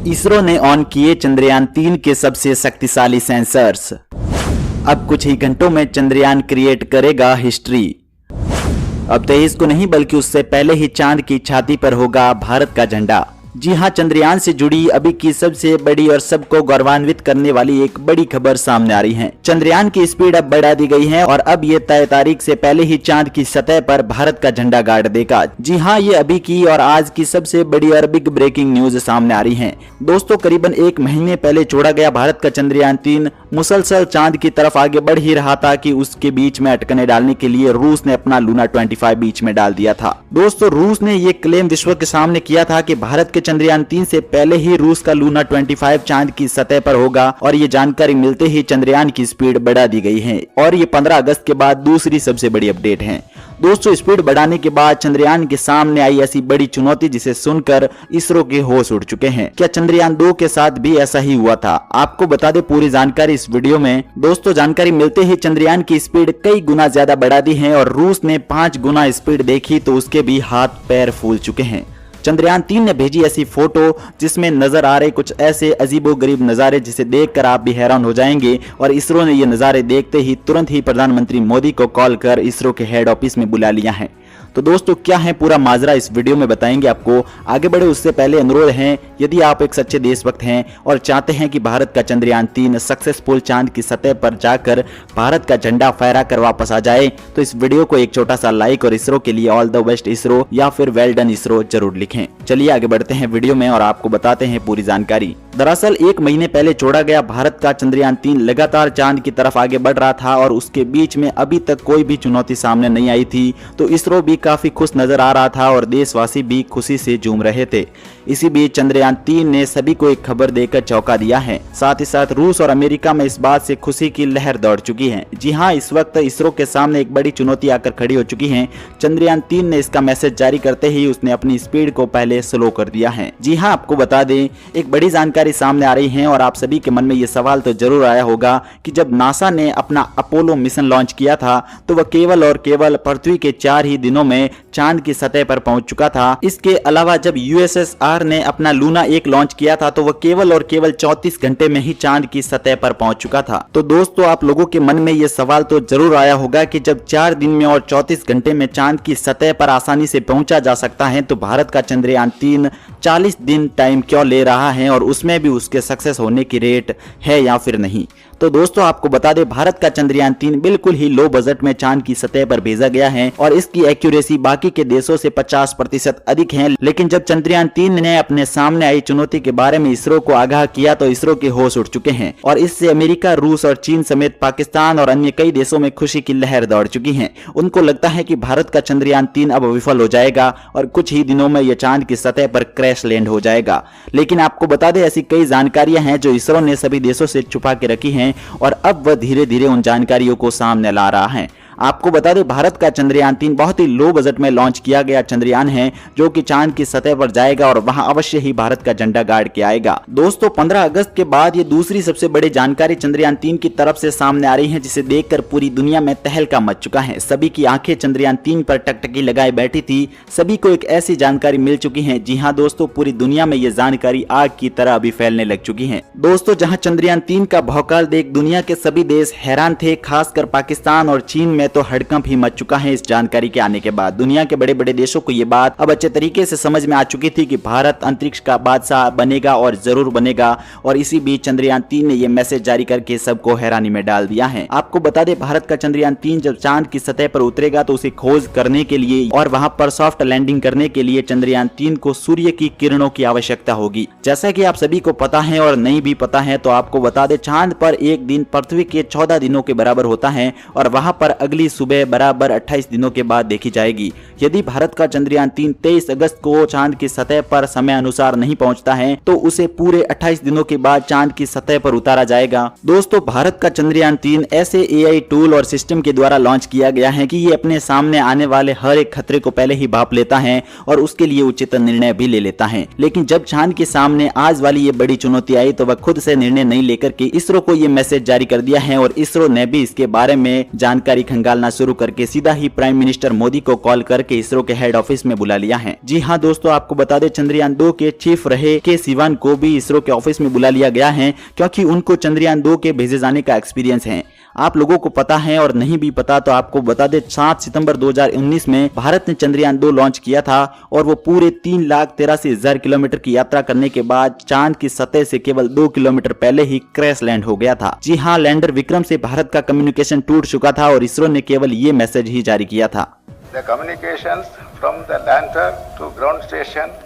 इसरो ने ऑन किए चंद्रयान 3 के सबसे शक्तिशाली सेंसर्स। अब कुछ ही घंटों में चंद्रयान क्रिएट करेगा हिस्ट्री। अब 23 को नहीं बल्कि उससे पहले ही चांद की छाती पर होगा भारत का झंडा। जी हां, चंद्रयान से जुड़ी अभी की सबसे बड़ी और सबको गौरवान्वित करने वाली एक बड़ी खबर सामने आ रही है। चंद्रयान की स्पीड अब बढ़ा दी गई है और अब ये तय तारीख से पहले ही चांद की सतह पर भारत का झंडा गाड़ देगा। जी हां, ये अभी की और आज की सबसे बड़ी और बिग ब्रेकिंग न्यूज सामने आ रही है। दोस्तों, करीबन 1 महीने पहले छोड़ा गया भारत का चंद्रयान 3 मुसलसल चांद की तरफ आगे बढ़ ही रहा था कि उसके बीच में अटकने डालने के लिए रूस ने अपना लूना 25 बीच में डाल दिया था। दोस्तों, रूस ने ये क्लेम विश्व के सामने किया था कि भारत के चंद्रयान 3 से पहले ही रूस का लूना 25 चांद की सतह पर होगा और ये जानकारी मिलते ही चंद्रयान की स्पीड बढ़ा दी गई है और ये 15 अगस्त के बाद दूसरी सबसे बड़ी अपडेट है। दोस्तों, स्पीड बढ़ाने के बाद चंद्रयान के सामने आई ऐसी बड़ी चुनौती जिसे सुनकर इसरो के होश उड़ चुके हैं। क्या चंद्रयान 2 के साथ भी ऐसा ही हुआ था? आपको बता दें पूरी जानकारी इस वीडियो में। दोस्तों, जानकारी मिलते ही चंद्रयान की स्पीड कई गुना ज्यादा बढ़ा दी है और रूस ने 5 गुना स्पीड देखी तो उसके भी हाथ पैर फूल चुके हैं। चंद्रयान 3 ने भेजी ऐसी फोटो जिसमें नजर आ रहे कुछ ऐसे अजीबोगरीब नज़ारे जिसे देखकर आप भी हैरान हो जाएंगे और इसरो ने ये नज़ारे देखते ही तुरंत ही प्रधानमंत्री मोदी को कॉल कर इसरो के हेड ऑफिस में बुला लिया है। तो दोस्तों, क्या है पूरा माजरा इस वीडियो में बताएंगे आपको। आगे बढ़े उससे पहले अनुरोध है, यदि आप एक सच्चे देशभक्त हैं और चाहते हैं कि भारत का चंद्रयान 3 सक्सेसफुल चांद की सतह पर जाकर भारत का झंडा फहरा कर वापस आ जाए तो इस वीडियो को एक छोटा सा लाइक और इसरो के लिए ऑल द बेस्ट इसरो या फिर वेल डन इसरो जरूर लिखें। चलिए आगे बढ़ते हैं वीडियो में और आपको बताते हैं पूरी जानकारी। दरअसल 1 महीने पहले छोड़ा गया भारत का चंद्रयान 3 लगातार चांद की तरफ आगे बढ़ रहा था और उसके बीच में अभी तक कोई भी चुनौती सामने नहीं आई थी, तो इसरो भी काफी खुश नजर आ रहा था और देशवासी भी खुशी से झूम रहे थे। इसी बीच चंद्रयान 3 ने सभी को एक खबर देकर चौंका दिया है। साथ ही साथ रूस और अमेरिका में इस बात से खुशी की लहर दौड़ चुकी है। जी हां, इस वक्त इसरो के सामने एक बड़ी चुनौती आकर खड़ी हो चुकी है। चंद्रयान 3 ने इसका मैसेज जारी करते ही उसने अपनी स्पीड को पहले स्लो कर दिया है। जी हां, आपको बता दें, एक बड़ी जानकारी सामने आ रही है और आप सभी के मन में ये सवाल तो जरूर आया होगा कि जब नासा ने अपना अपोलो मिशन लॉन्च किया था तो वह केवल और केवल पृथ्वी के 4 ही दिनों में चांद की सतह पर पहुंच चुका था। इसके अलावा जब यूएसएसआर ने अपना लूना 1 लॉन्च किया था तो वह केवल और केवल 34 घंटे में ही चांद की सतह पर पहुंच चुका था। तो दोस्तों, आप लोगों के मन में ये सवाल तो जरूर आया होगा कि जब 4 दिन में और 34 घंटे में चांद की सतह पर आसानी से पहुंचा जा सकता है तो भारत का चंद्रयान 3 40 दिन टाइम क्यों ले रहा है और उसमें भी उसके सक्सेस होने की रेट है या फिर नहीं। तो दोस्तों, आपको बता दें, भारत का चंद्रयान 3 बिल्कुल ही लो बजट में चांद की सतह पर भेजा गया है और इसकी एक्यूरेसी बाकी के देशों से 50% अधिक है। लेकिन जब चंद्रयान 3 ने अपने सामने आई चुनौती के बारे में इसरो को आगाह किया तो इसरो के होश उड़ चुके हैं और इससे अमेरिका, रूस और चीन समेत पाकिस्तान और अन्य कई देशों में खुशी की लहर दौड़ चुकी है। उनको लगता है कि भारत का चंद्रयान 3 अब विफल हो जाएगा और कुछ ही दिनों में यह चांद की सतह पर क्रैश लैंड हो जाएगा। लेकिन आपको बता दें, ऐसी कई जानकारियां हैं जो इसरो ने सभी देशों से छुपा के रखी हैं और अब वह धीरे धीरे उन जानकारियों को सामने ला रहा है। आपको बता दें, भारत का चंद्रयान 3 बहुत ही लो बजट में लॉन्च किया गया चंद्रयान है जो कि चांद की सतह पर जाएगा और वहां अवश्य ही भारत का झंडा गाड़ के आएगा। दोस्तों, 15 अगस्त के बाद ये दूसरी सबसे बड़ी जानकारी चंद्रयान 3 की तरफ से सामने आ रही है जिसे देखकर पूरी दुनिया में तहलका मच चुका है। सभी की आंखें चंद्रयान 3 पर टकटकी लगाए बैठी थी। सभी को एक ऐसी जानकारी मिल चुकी है। जी हाँ दोस्तों, पूरी दुनिया में ये जानकारी आग की तरह अभी फैलने लग चुकी है। दोस्तों, जहाँ चंद्रयान 3 का भौकाल देख दुनिया के सभी देश हैरान थे, खासकर पाकिस्तान और चीन में तो हड़कंप ही मच चुका है। इस जानकारी के आने के बाद दुनिया के बड़े बड़े देशों को ये बात अब अच्छे तरीके से समझ में आ चुकी थी कि भारत अंतरिक्ष का बादशाह बनेगा और जरूर बनेगा। और इसी बीच चंद्रयान 3 ने यह मैसेज जारी करके सबको हैरानी में डाल दिया है। आपको बता दें, भारत का चंद्रयान 3 जब चांद की सतह पर उतरेगा तो उसे खोज करने के लिए और वहां पर सॉफ्ट लैंडिंग करने के लिए चंद्रयान 3 को सूर्य की किरणों की आवश्यकता होगी। जैसा कि आप सभी को पता है और नहीं भी पता है तो आपको बता दें, चांद पर एक दिन पृथ्वी के 14 दिनों के बराबर होता है और वहां पर अगली सुबह बराबर 28 दिनों के बाद देखी जाएगी। यदि भारत का चंद्रयान 3 23 अगस्त को चांद की सतह पर समय अनुसार नहीं पहुंचता है तो उसे पूरे 28 दिनों के बाद चांद की सतह पर उतारा जाएगा। दोस्तों, भारत का चंद्रयान 3 ऐसे एआई टूल और सिस्टम के द्वारा लॉन्च किया गया है कि ये अपने सामने आने वाले हर एक खतरे को पहले ही भांप लेता है और उसके लिए उचित निर्णय भी ले लेता है। लेकिन जब चांद के सामने आज वाली ये बड़ी चुनौती आई तो वह खुद से निर्णय नहीं लेकर के इसरो को ये मैसेज जारी कर दिया है और इसरो ने भी इसके बारे में जानकारी खंगाली खंगालना शुरू करके सीधा ही प्राइम मिनिस्टर मोदी को कॉल करके इसरो के हेड ऑफिस में बुला लिया है। जी हाँ दोस्तों, आपको बता दें चंद्रयान 2 के चीफ रहे के सिवान को भी इसरो के ऑफिस में बुला लिया गया है, क्योंकि उनको चंद्रयान 2 के भेजे जाने का एक्सपीरियंस है। आप लोगों को पता है और नहीं भी पता तो आपको बता दे 7 सितंबर 2019 में भारत ने चंद्रयान 2 लॉन्च किया था और वो पूरे 3,83,000 किलोमीटर की यात्रा करने के बाद चांद की सतह से केवल 2 किलोमीटर पहले ही क्रैश लैंड हो गया था। जी हाँ, लैंडर विक्रम से भारत का कम्युनिकेशन टूट चुका था और इसरो ने केवल ये मैसेज ही जारी किया था। The communications from the lander to ground station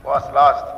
was lost.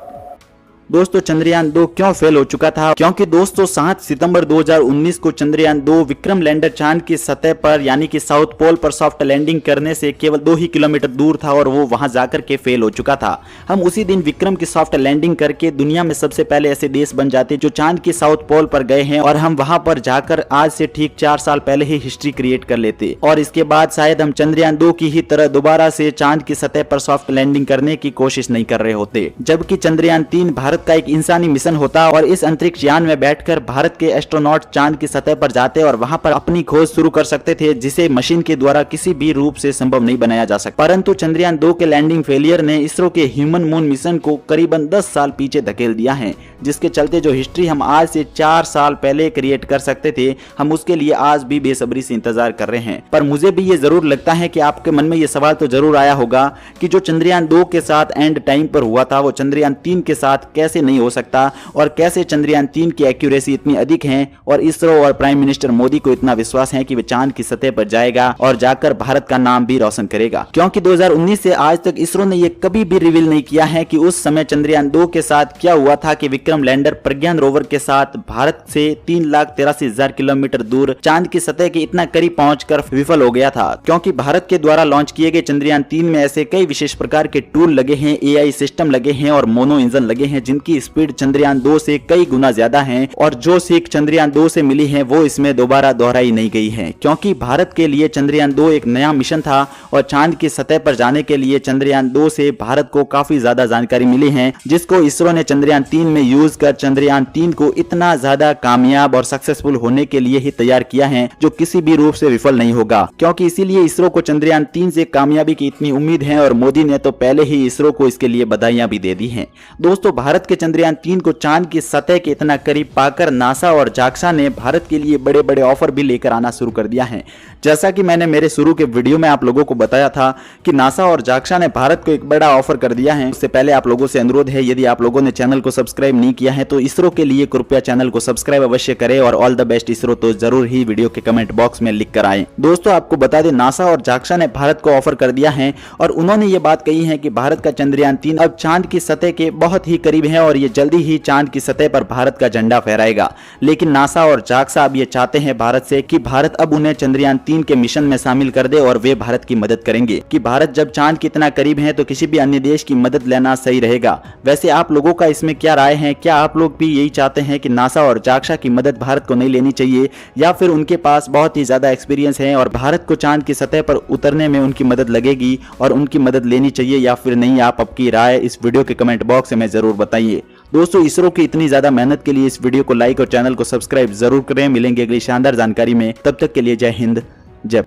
दोस्तों चंद्रयान 2 क्यों फेल हो चुका था? क्योंकि दोस्तों 7 सितंबर 2019 को चंद्रयान 2 विक्रम लैंडर चांद की सतह पर यानी कि साउथ पोल पर सॉफ्ट लैंडिंग करने से केवल 2 ही किलोमीटर दूर था और वो वहां जाकर के फेल हो चुका था। हम उसी दिन विक्रम की सॉफ्ट लैंडिंग करके दुनिया में सबसे पहले ऐसे देश बन जाते जो चांद की साउथ पोल पर गए हैं और हम वहां पर जाकर आज से ठीक 4 साल पहले ही हिस्ट्री क्रिएट कर लेते और इसके बाद शायद हम चंद्रयान 2 की ही तरह दोबारा से चांद की सतह पर सॉफ्ट लैंडिंग करने की कोशिश नहीं कर रहे होते। जबकि चंद्रयान 3 भारत का एक इंसानी मिशन होता और इस अंतरिक्ष यान में बैठकर भारत के एस्ट्रोनॉट चांद की सतह पर जाते और वहां पर अपनी खोज शुरू कर सकते थे, जिसे मशीन के द्वारा किसी भी रूप से संभव नहीं बनाया जा सकता। परंतु चंद्रयान 2 के लैंडिंग फेलियर ने इसरो के ह्यूमन मून मिशन को करीबन 10 साल पीछे धकेल दिया है, जिसके चलते जो हिस्ट्री हम आज से 4 साल पहले क्रिएट कर सकते थे, हम उसके लिए आज भी बेसब्री से इंतजार कर रहे हैं। पर मुझे भी ये जरूर लगता है कि आपके मन में ये सवाल तो जरूर आया होगा कि जो चंद्रयान 2 के साथ एंड टाइम पर हुआ था वो चंद्रयान 3 के साथ कैसे नहीं हो सकता और कैसे चंद्रयान 3 की एक्यूरेसी इतनी अधिक है और इसरो और प्राइम मिनिस्टर मोदी को इतना विश्वास है कि वे चांद की सतह पर जाएगा और जाकर भारत का नाम भी रोशन करेगा। क्योंकि 2019 से आज तक इसरो ने यह कभी भी रिवील नहीं किया है कि उस समय चंद्रयान 2 के साथ क्या हुआ था कि विक्रम लैंडर प्रज्ञान रोवर के साथ भारत से 3,83,000 किलोमीटर दूर चांद की सतह के इतना करीब पहुंचकर विफल हो गया था। क्योंकि भारत के द्वारा लॉन्च किए गए चंद्रयान 3 में ऐसे कई विशेष प्रकार के टूल लगे हैं, AI सिस्टम लगे हैं और मोनो इंजन लगे हैं, जिनकी स्पीड चंद्रयान 2 से कई गुना ज्यादा है और जो सीख चंद्रयान 2 से मिली है वो इसमें दोबारा दोहराई नहीं गई है। क्योंकि भारत के लिए चंद्रयान 2 एक नया मिशन था और चांद की सतह पर जाने के लिए चंद्रयान 2 से भारत को काफी ज्यादा जानकारी मिली है, जिसको इसरो ने चंद्रयान 3 में यूज कर चंद्रयान 3 को इतना ज्यादा कामयाब और सक्सेसफुल होने के लिए ही तैयार किया है, जो किसी भी रूप से विफल नहीं होगा। क्योंकि इसीलिए इसरो को चंद्रयान 3 से कामयाबी की इतनी उम्मीद है और मोदी ने तो पहले ही इसरो को इसके लिए बधाइयां भी दे दी हैं। दोस्तों भारत के चंद्रयान 3 को चांद की सतह के इतना करीब पाकर नासा और जाक्सा ने भारत के लिए बड़े बड़े ऑफर भी लेकर आना शुरू कर दिया है। जैसा कि मैंने मेरे शुरू के वीडियो में आप लोगों को बताया था कि नासा और जाक्सा ने भारत को एक बड़ा ऑफर कर दिया है। उससे पहले आप लोगों से अनुरोध है, यदि आप लोगों ने चैनल को सब्सक्राइब नहीं किया है तो इसरो के लिए कृपया चैनल को सब्सक्राइब अवश्य करें और ऑल द बेस्ट इसरो तो जरूर ही वीडियो के कमेंट बॉक्स में लिख कर आए। दोस्तों आपको बता दें नासा और जाक्सा ने भारत को ऑफर कर दिया है और उन्होंने ये बात कही है कि भारत का चंद्रयान 3 अब चांद की सतह के बहुत ही करीब है और ये जल्दी ही चांद की सतह पर भारत का झंडा फहराएगा। लेकिन नासा और जाक्सा अब ये चाहते हैं भारत से कि भारत अब उन्हें चंद्रयान 3 के मिशन में शामिल कर दे और वे भारत की मदद करेंगे कि भारत जब चांद के इतना करीब है तो किसी भी अन्य देश की मदद लेना सही रहेगा। वैसे आप लोगों का इसमें क्या राय है? क्या आप लोग भी यही चाहते हैं कि नासा और जाक्सा की मदद भारत को नहीं लेनी चाहिए या फिर उनके पास बहुत ही ज्यादा एक्सपीरियंस है और भारत को चांद की सतह पर उतरने में उनकी मदद लगेगी और उनकी मदद लेनी चाहिए या फिर नहीं? आप आपकी राय इस वीडियो के कमेंट बॉक्स में जरूर बताइए। दोस्तों इसरो की इतनी ज्यादा मेहनत के लिए इस वीडियो को लाइक और चैनल को सब्सक्राइब जरूर करें। मिलेंगे अगली शानदार जानकारी में, तब तक के लिए जय हिंद, जय